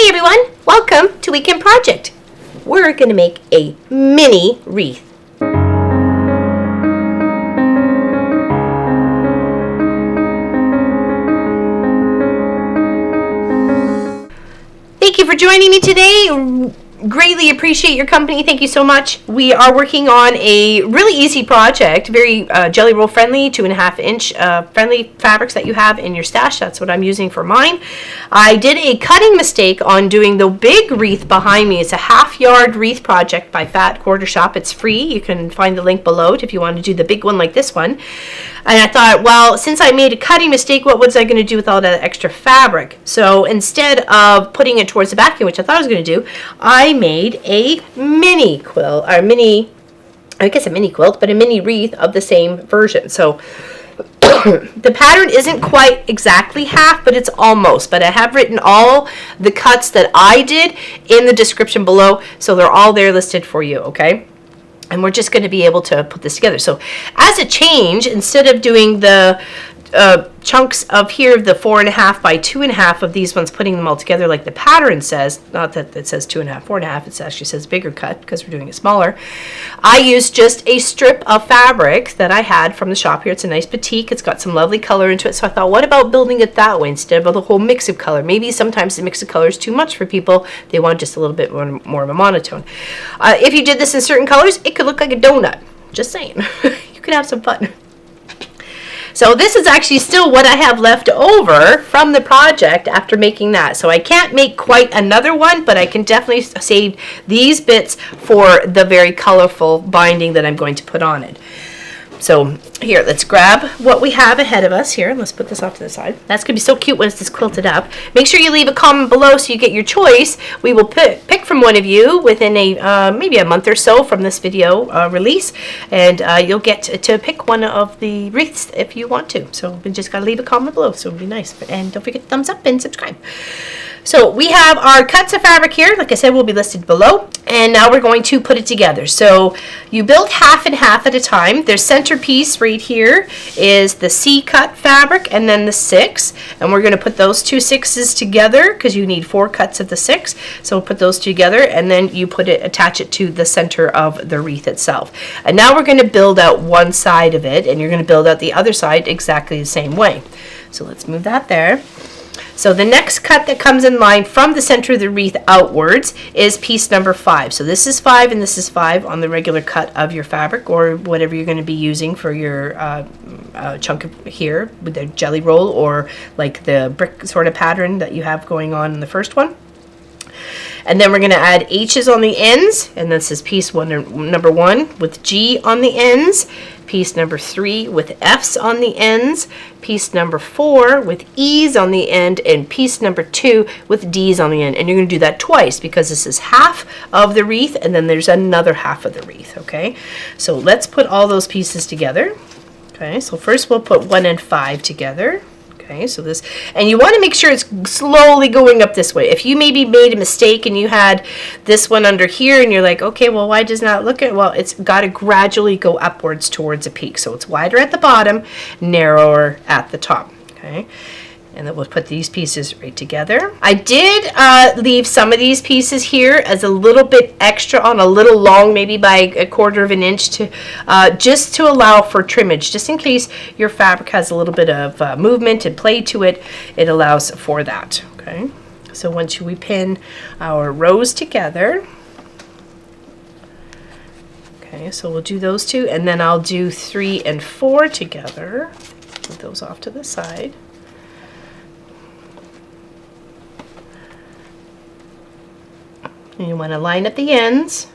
Hey everyone, welcome to Weekend Project. We're going to make a mini wreath. Thank you for joining me today. Greatly appreciate your company. Thank you so much. We are working on a really easy project, very jelly roll friendly, 2.5 inch friendly fabrics that you have in your stash. That's what I'm using for mine. I did a cutting mistake on doing the big wreath behind me. It's a half-yard wreath project by Fat Quarter Shop. It's free. You can find the link below if you want to do the big one like this one. And I thought, well, since I made a cutting mistake, what was I going to do with all that extra fabric? So instead of putting it towards the backing, which I thought I was going to do, I made a mini quilt, or mini quilt, but a mini wreath of the same version. So the pattern isn't quite exactly half, but it's almost. But I have written all the cuts that I did in the description below, so they're all there listed for you, okay? And we're just going to be able to put this together. So as a change, instead of doing the chunks of here, the 4.5 by 2.5 of these ones, putting them all together like the pattern says, not that it says 2.5, 4.5, it actually says bigger cut because we're doing it smaller. I used just a strip of fabric that I had from the shop here. It's a nice batik. It's got some lovely color into it. So I thought, what about building it that way instead of the whole mix of color? Maybe sometimes the mix of color is too much for people. They want just a little bit more of a monotone. If you did this in certain colors, it could look like a donut. Just saying. You could have some fun. So this is actually still what I have left over from the project after making that. So I can't make quite another one, but I can definitely save these bits for the very colorful binding that I'm going to put on it. So here, let's grab what we have ahead of us here. Let's put this off to the side. That's going to be so cute once it's quilted up. Make sure you leave a comment below so you get your choice. We will pick from one of you within a maybe a month or so from this video release. And you'll get to pick one of the wreaths if you want to. So we just got to leave a comment below, so it'll be nice. And don't forget to thumbs up and subscribe. So we have our cuts of fabric here. Like I said, will be listed below. And now we're going to put it together. So you build half and half at a time. Their centerpiece right here is the C-cut fabric and then the 6. And we're going to put those 2 6s together because you need 4 cuts of the 6. So we'll put those together and then you attach it to the center of the wreath itself. And now we're going to build out one side of it, and you're going to build out the other side exactly the same way. So let's move that there. So the next cut that comes in line from the center of the wreath outwards is piece number 5. So this is 5 and this is 5 on the regular cut of your fabric or whatever you're going to be using for your chunk of here with the jelly roll or like the brick sort of pattern that you have going on in the first one. And then we're going to add H's on the ends, and this is piece number 1 with G on the ends, piece number 3 with F's on the ends, piece number 4 with E's on the end, and piece number 2 with D's on the end. And you're going to do that twice because this is half of the wreath, and then there's another half of the wreath, okay? So let's put all those pieces together. Okay, so first we'll put 1 and 5 together. Okay, so this, and you want to make sure it's slowly going up this way. If you maybe made a mistake and you had this one under here and you're like, okay, well, why does not look at, well, it's got to gradually go upwards towards a peak. So it's wider at the bottom, narrower at the top, okay? And then we'll put these pieces right together. I did leave some of these pieces here as a little bit extra on a little long, maybe by 1/4 of an inch, to just to allow for trimmage, just in case your fabric has a little bit of movement and play to it. It allows for that. Okay. So once we pin our rows together, okay. So we'll do those 2, and then I'll do 3 and 4 together. Put those off to the side. And you want to line up the ends.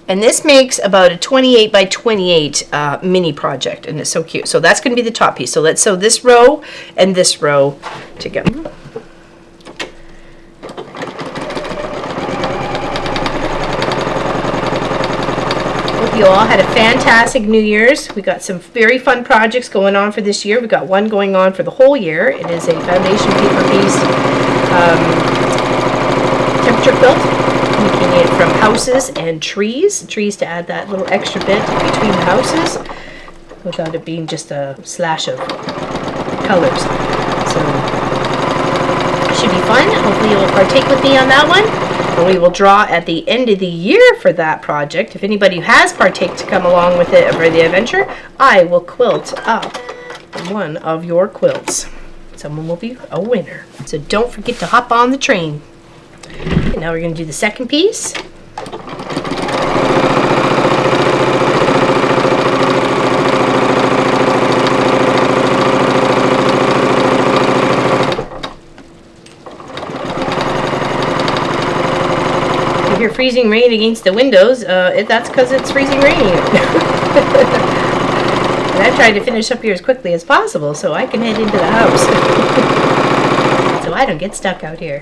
And this makes about a 28 by 28 mini project, and it's so cute. So that's going to be the top piece. So let's sew this row and this row together. You all had a fantastic New Year's. We got some very fun projects going on for this year. We got one going on for the whole year. It is a foundation paper piece temperature quilt, making it from houses and trees to add that little extra bit between the houses. without it being just a slash of colors. So it should be fun. Hopefully you will partake with me on that one. And we will draw at the end of the year for that project. If anybody who has partaked to come along with it for the adventure, I will quilt up one of your quilts. Someone will be a winner. So don't forget to hop on the train. And now we're going to do the second piece. You hear freezing rain against the windows. That's because it's freezing raining. And I tried to finish up here as quickly as possible so I can head into the house. So I don't get stuck out here.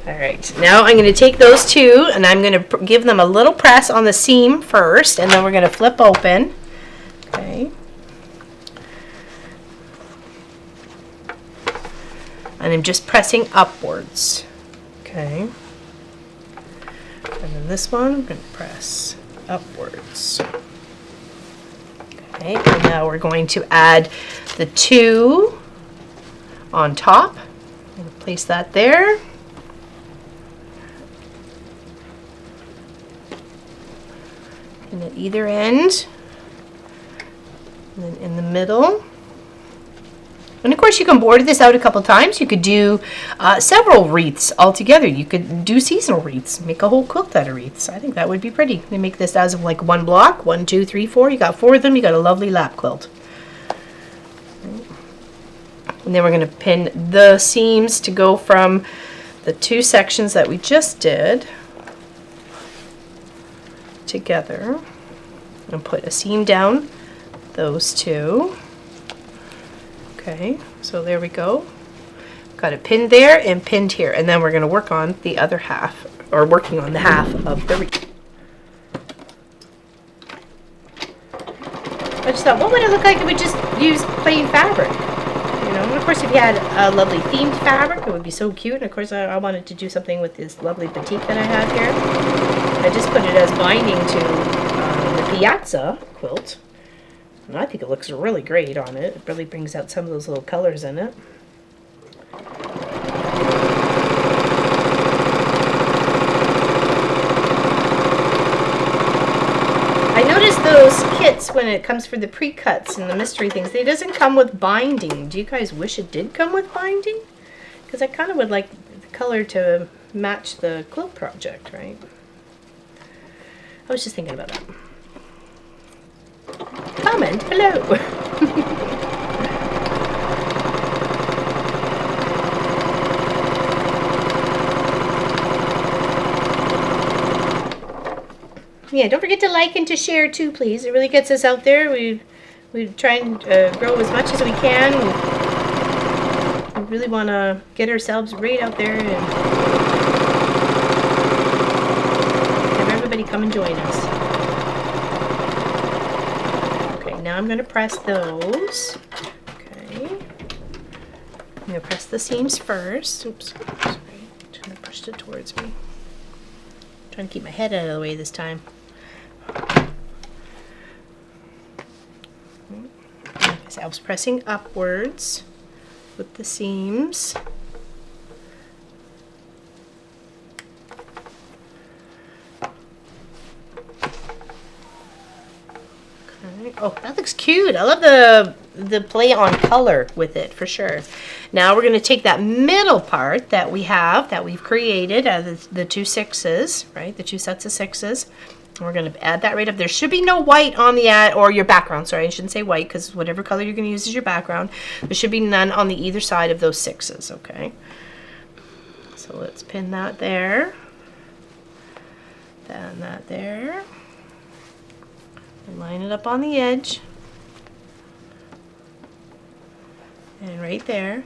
Alright, now I'm going to take those two and I'm going to give them a little press on the seam first, and then we're going to flip open. Okay. And I'm just pressing upwards. Okay. And then this one, I'm going to press upwards. Okay, and now we're going to add the two on top. I'm going to place that there. And at either end. And then in the middle. And of course you can border this out a couple times. You could do several wreaths all together. You could do seasonal wreaths. Make a whole quilt out of wreaths. I think that would be pretty. They make this as of like one block. 1, 2, 3, 4. You got 4 of them. You got a lovely lap quilt. And then we're going to pin the seams to go from the two sections that we just did together. And put a seam down those two. Okay, so there we go. Got it pinned there and pinned here, and then we're going to work on the other half, or working on the half of the wreath. I just thought, what would it look like if we just used plain fabric? You know, and of course if you had a lovely themed fabric, it would be so cute. And of course I wanted to do something with this lovely batik that I have here. I just put it as binding to the Piazza quilt. And I think it looks really great on it. It really brings out some of those little colors in it. I noticed those kits when it comes for the pre-cuts and the mystery things, it doesn't come with binding. Do you guys wish it did come with binding? Because I kind of would like the color to match the quilt project, right? I was just thinking about that. Comment below. Yeah, don't forget to like and to share too, please. It really gets us out there. We try and grow as much as we can. We really want to get ourselves right out there and have everybody come and join us. Now I'm going to press those. Okay. I'm going to press the seams first. Oops. Sorry. I'm trying to push it towards me. I'm trying to keep my head out of the way this time. I was pressing upwards with the seams. Oh, that looks cute. I love the play on color with it for sure. Now we're going to take that middle part that we have, that we've created out of the 2 sixes, right? The 2 sets of 6s. And we're going to add that right up. There should be no white on the or your background. Sorry, I shouldn't say white because whatever color you're going to use is your background. There should be none on the either side of those 6s, okay? So let's pin that there. Then that there. And line it up on the edge. And right there.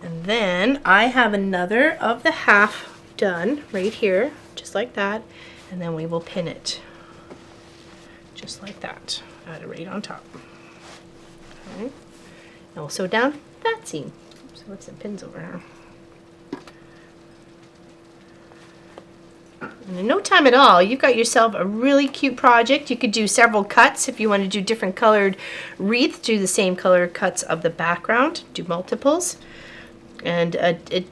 And then I have another of the half done right here, just like that. And then we will pin it. Just like that. Add it right on top. Okay. And we'll sew down that seam. So let's put pins over here. And in no time at all, you've got yourself a really cute project. You could do several cuts if you want to do different colored wreath, do the same color cuts of the background, do multiples. And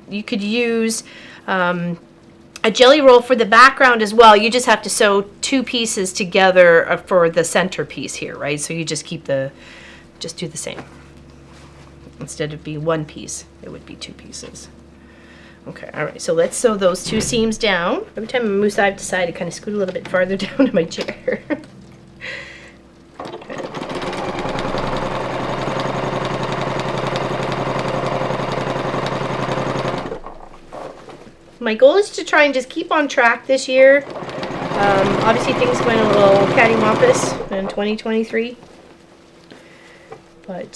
you could use a jelly roll for the background as well. You just have to sew two pieces together for the center piece here, right? So you just just do the same. Instead of being one piece, it would be two pieces. Okay, all right, so let's sew those two seams down. Every time I move side to side, I kind of scoot a little bit farther down to my chair. Okay. My goal is to try and just keep on track this year. Obviously, things went a little cattywampus in 2023. But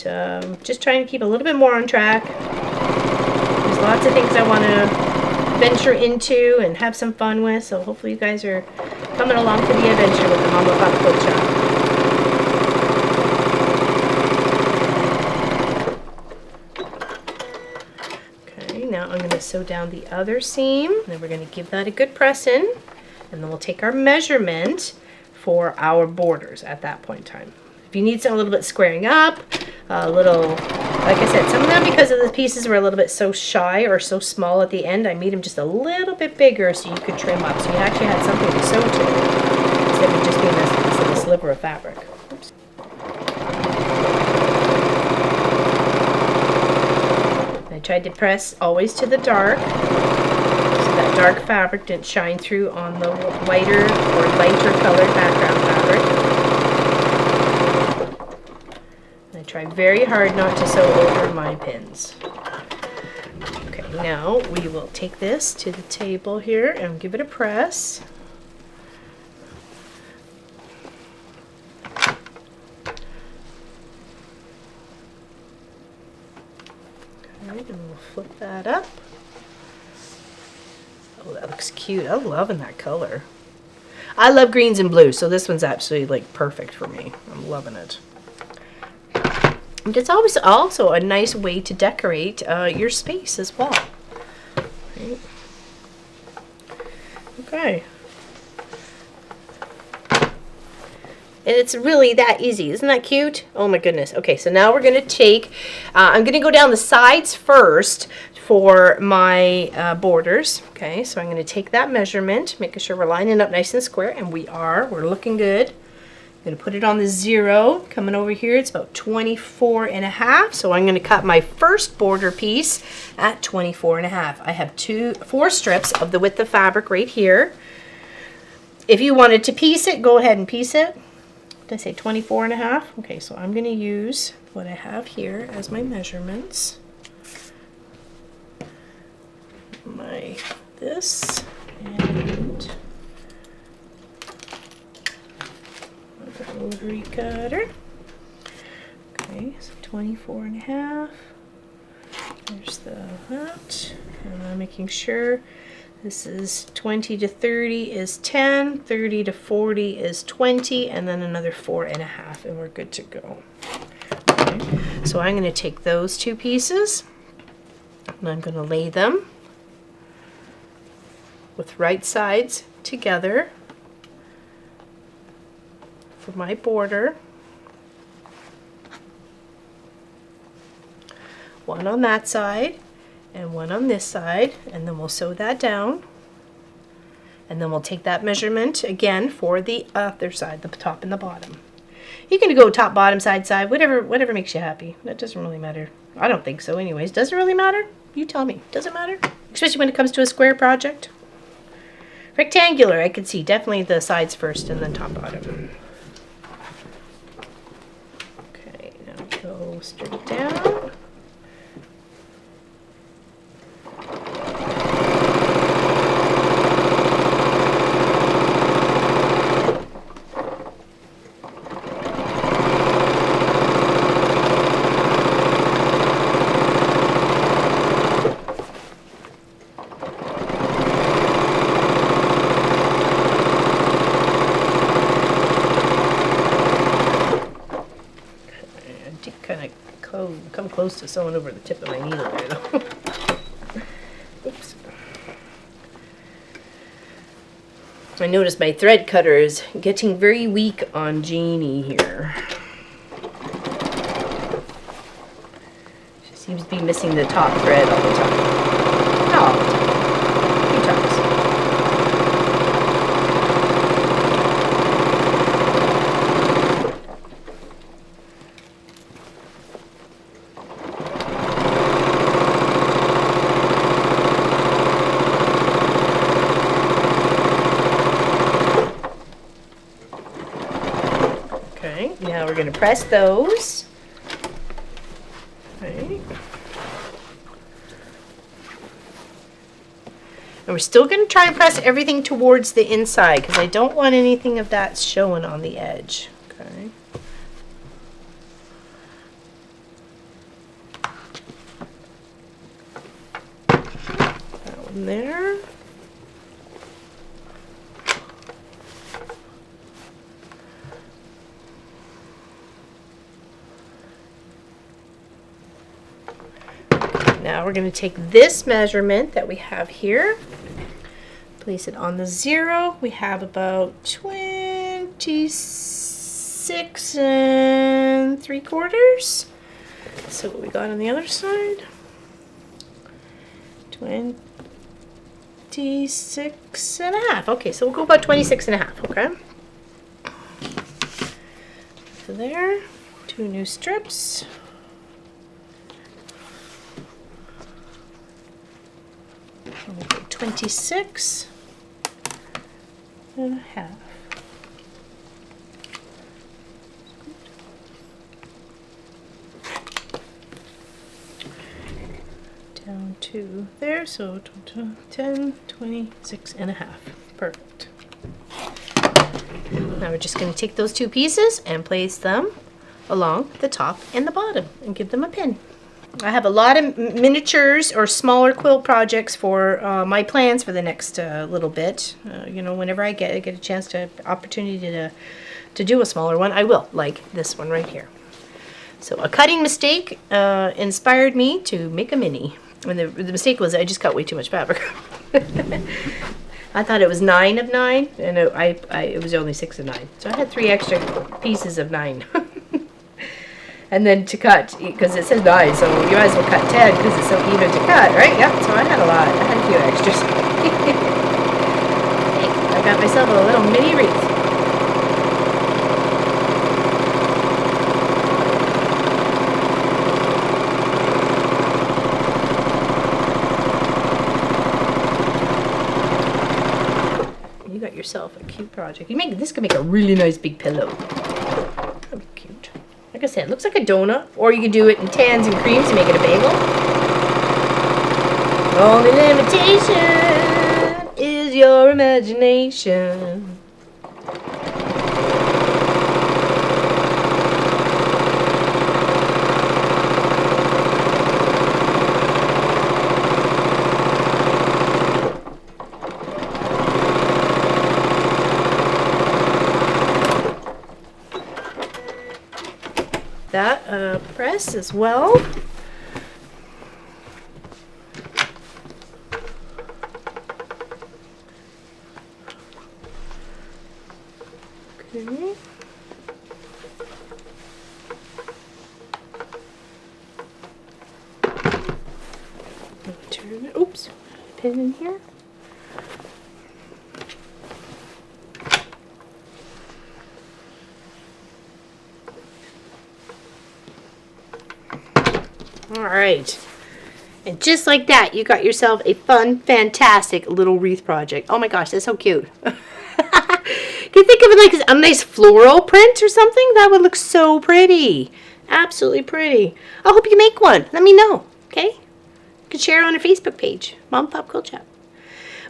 just trying to keep a little bit more on track. There's lots of things I want to venture into and have some fun with, so hopefully you guys are coming along for the adventure with the Mama Pop Quilt Shop. Okay, now I'm going to sew down the other seam, then we're going to give that a good press in, and then we'll take our measurement for our borders at that point in time. If you need some a little bit squaring up, a little, like I said, some of them, because of the pieces were a little bit so shy or so small at the end, I made them just a little bit bigger so you could trim up. So you actually had something to sew to instead of just being this little sliver of fabric. Oops. I tried to press always to the dark, so that dark fabric didn't shine through on the whiter or lighter colored background fabric. Try very hard not to sew over my pins. Okay, now we will take this to the table here and give it a press. Okay, and we'll flip that up. Oh, that looks cute. I'm loving that color. I love greens and blues, so this one's absolutely like perfect for me. I'm loving it. It's always also a nice way to decorate your space as well. Right. Okay. And it's really that easy. Isn't that cute? Oh my goodness. Okay, so now we're going to take, I'm going to go down the sides first for my borders. Okay, so I'm going to take that measurement, making sure we're lining up nice and square, and we're looking good. I'm going to put it on the 0, coming over here, it's about 24.5, so I'm going to cut my first border piece at 24.5. I have 4 strips of the width of fabric right here. If you wanted to piece it, go ahead and piece it. Did I say 24.5? Okay, so I'm going to use what I have here as my measurements. This and rotary cutter. Okay, so 24.5. There's that. And I'm making sure this is 20 to 30 is 10, 30 to 40 is 20, and then another 4.5, and we're good to go. Okay, so I'm going to take those 2 pieces and I'm going to lay them with right sides together for my border. One on that side and one on this side, and then we'll sew that down, and then we'll take that measurement again for the other side, the top and the bottom. You can go top, bottom, side, whatever makes you happy. That doesn't really matter. I don't think so anyways. Does it really matter? You tell me. Does it matter? Especially when it comes to a square project. Rectangular, I can see definitely the sides first and then top, bottom. Okay, now go straight down. Come close to sewing over the tip of my needle there, though. Oops. I noticed my thread cutter is getting very weak on Janie here. She seems to be missing the top thread all the time. Not all the time. A few times. Now we're going to press those. Okay. And we're still going to try and press everything towards the inside because I don't want anything of that showing on the edge. Okay. That one there. Now we're going to take this measurement that we have here, place it on the 0. We have about 26 3/4. So what we got on the other side, 26.5. Okay, so we'll go about 26.5. Okay. So there, 2 new strips. 26.5. Down to there, so 10, 26.5. Perfect. Now we're just going to take those 2 pieces and place them along the top and the bottom and give them a pin. I have a lot of miniatures or smaller quilt projects for my plans for the next little bit. You know, whenever I get a chance to opportunity to do a smaller one, I will, like this one right here. So a cutting mistake inspired me to make a mini. And the mistake was I just cut way too much fabric. I thought it was 9 of 9, and it was only 6 of 9. So I had 3 extra pieces of 9. And then to cut, because it says 9, so you might as well cut 10 because it's so even to cut, right? Yep, so I had a lot. I had a few extras. Hey, I got myself a little mini wreath. You got yourself a cute project. This could make a really nice big pillow. That'd be cute. Like I said, it looks like a donut, or you can do it in tans and creams to make it a bagel. Only limitation is your imagination. That press as well. Okay. Turn it. Oops, pin in here. Alright, and just like that, you got yourself a fun, fantastic little wreath project. Oh my gosh, that's so cute. Can you think of it like a nice floral print or something? That would look so pretty. Absolutely pretty. I hope you make one. Let me know, okay? You can share it on our Facebook page, Mom Pop Quilt Chat.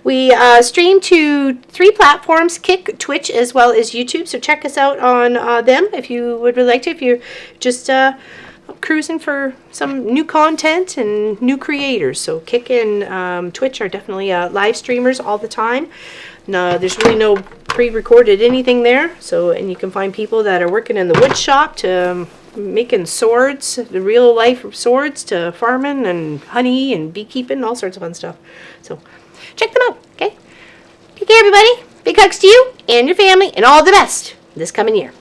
We stream to 3 platforms, Kick, Twitch, as well as YouTube, so check us out on them if you would really like to. If you're just cruising for some new content and new creators. So Kick and Twitch are definitely live streamers all the time. No, there's really no pre-recorded anything there. So, and you can find people that are working in the wood shop to making swords, the real life swords, to farming and honey and beekeeping, all sorts of fun stuff. So check them out, okay? Take care, everybody. Big hugs to you and your family, and all the best this coming year.